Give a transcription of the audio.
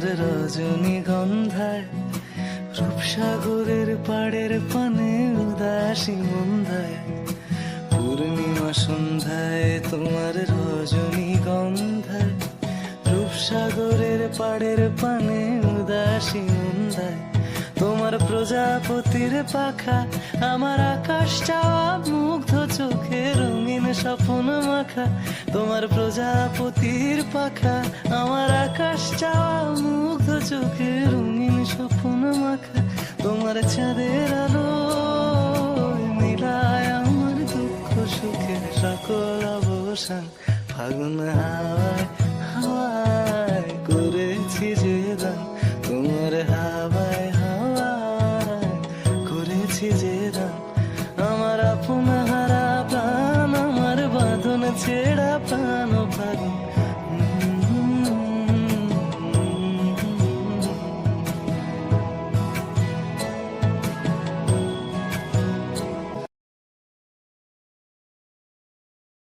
তোমার রজনীগন্ধায়, রূপসাগরের পাড়ের পানে উদাসী মন্দায়, পূর্ণিমা সন্ধ্যায় তোমার রজনীগন্ধায়, রূপসাগরের পাড়ের পানে উদাসী মন্দায়, তোমার প্রজাপতির পাখা আমার আকাশ চাওয়া মুগ্ধ চোখে রঙিন স্বপ্ন মাখা, তোমার প্রজাপতির পাখা আমার আকাশ চাওয়া মুগ্ধ চোখে রঙিন স্বপ্ন মাখা, তোমার চাঁদের আলো মিলায় আমার দুঃখ সুখের সকল অবসান, ফাগুন